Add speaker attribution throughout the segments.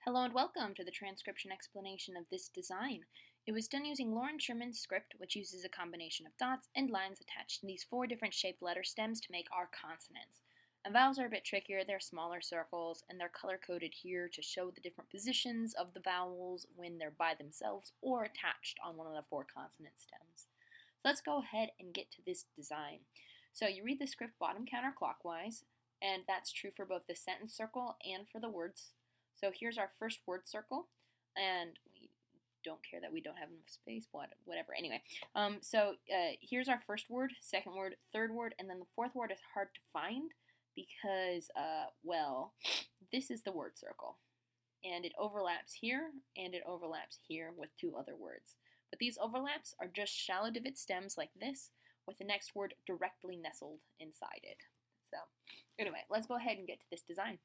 Speaker 1: Hello and welcome to the transcription explanation of this design. It was done using Lauren Sherman's script, which uses a combination of dots and lines attached to these four different shaped letter stems to make our consonants. And vowels are a bit trickier. They're smaller circles, and they're color-coded here to show the different positions of the vowels when they're by themselves or attached on one of the four consonant stems. So let's go ahead and get to this design. So you read the script bottom counterclockwise, and that's true for both the sentence circle and for the words. So here's our first word circle, and we don't care that we don't have enough space, whatever. Anyway, here's our first word, second word, third word, and then the fourth word is hard to find because, this is the word circle. And it overlaps here, and it overlaps here with two other words. But these overlaps are just shallow divot stems like this, with the next word directly nestled inside it. So, anyway, let's go ahead and get to this design.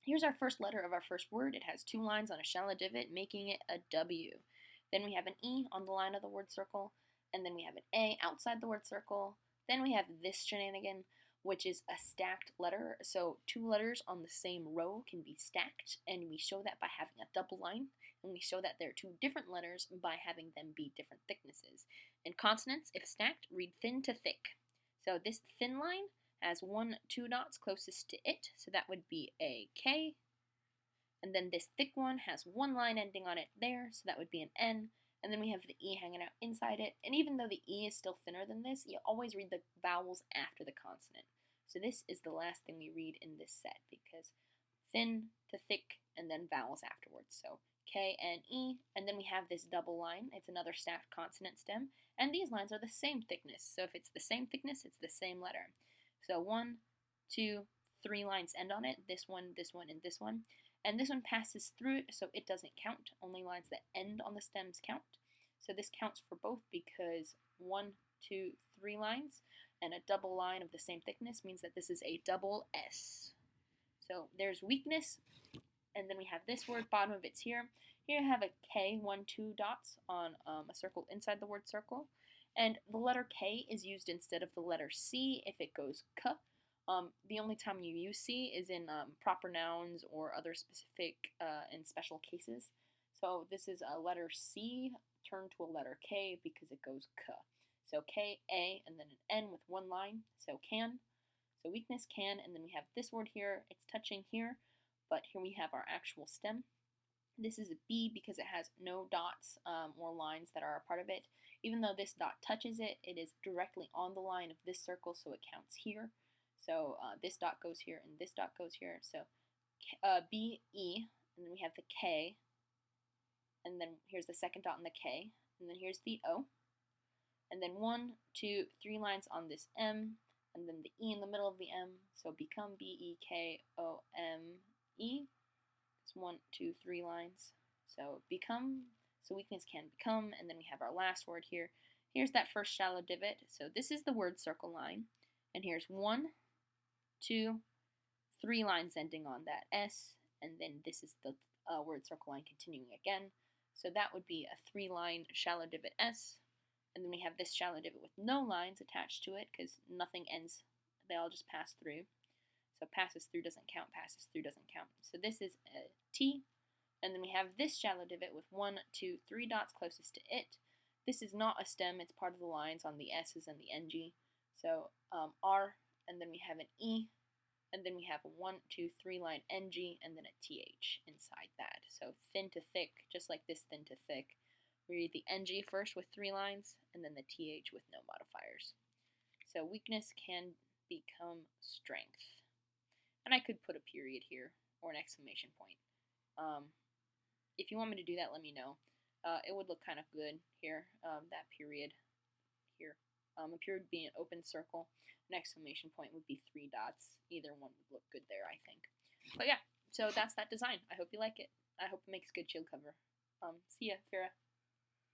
Speaker 1: Here's our first letter of our first word. It has two lines on a shallow divot, making it a W. Then we have an E on the line of the word circle, and then we have an A outside the word circle. Then we have this shenanigan, which is a stacked letter. So two letters on the same row can be stacked, and we show that by having a double line, and we show that they're two different letters by having them be different thicknesses. And consonants, if stacked, read thin to thick. So this thin line has two dots closest to it, so that would be a K. And then this thick one has one line ending on it there, so that would be an N. And then we have the E hanging out inside it. And even though the E is still thinner than this, you always read the vowels after the consonant. So this is the last thing we read in this set, because thin to thick and then vowels afterwards. So K, N, E, and then we have this double line. It's another stacked consonant stem, and these lines are the same thickness. So if it's the same thickness, it's the same letter. So 1, 2, 3 lines end on it, this one, and this one. And this one passes through it, so it doesn't count. Only lines that end on the stems count. So this counts for both because 1, 2, 3 lines and a double line of the same thickness means that this is a double S. So there's weakness, and then we have this word, bottom of it's here. Here I have a K, 1, 2 dots on a circle inside the word circle. And the letter K is used instead of the letter C if it goes K. The only time you use C is in proper nouns or other specific and special cases. So this is a letter C turned to a letter K because it goes K. So K, A, and then an N with one line, so can. So weakness, can, and then we have this word here. It's touching here, but here we have our actual stem. This is a B because it has no dots or lines that are a part of it. Even though this dot touches it, it is directly on the line of this circle, so it counts here. So this dot goes here, and this dot goes here. So B, E, and then we have the K, and then here's the second dot in the K, and then here's the O, and then 1, 2, 3 lines on this M, and then the E in the middle of the M, so become B-E-K-O-M-E. It's 1, 2, 3 lines. So become. So weakness, can, become, and then we have our last word here. Here's that first shallow divot. So this is the word circle line, and here's 1, 2, 3 lines ending on that S, and then this is the word circle line continuing again. So that would be a 3-line shallow divot S, and then we have this shallow divot with no lines attached to it because nothing ends. They all just pass through. So passes through doesn't count, passes through doesn't count. So this is a T. And then we have this shallow divot with 1, 2, 3 dots closest to it. This is not a stem, it's part of the lines on the S's and the NG. So R, and then we have an E, and then we have a 1, 2, 3 line NG, and then a TH inside that. So thin to thick, just like this thin to thick. We read the NG first with 3 lines, and then the TH with no modifiers. So weakness, can, become, strength. And I could put a period here, or an exclamation point. If you want me to do that, let me know. It would look kind of good here, that period here. A period would be an open circle. An exclamation point would be 3 dots. Either one would look good there, I think. But yeah, so that's that design. I hope you like it. I hope it makes good shield cover. See ya, Farah.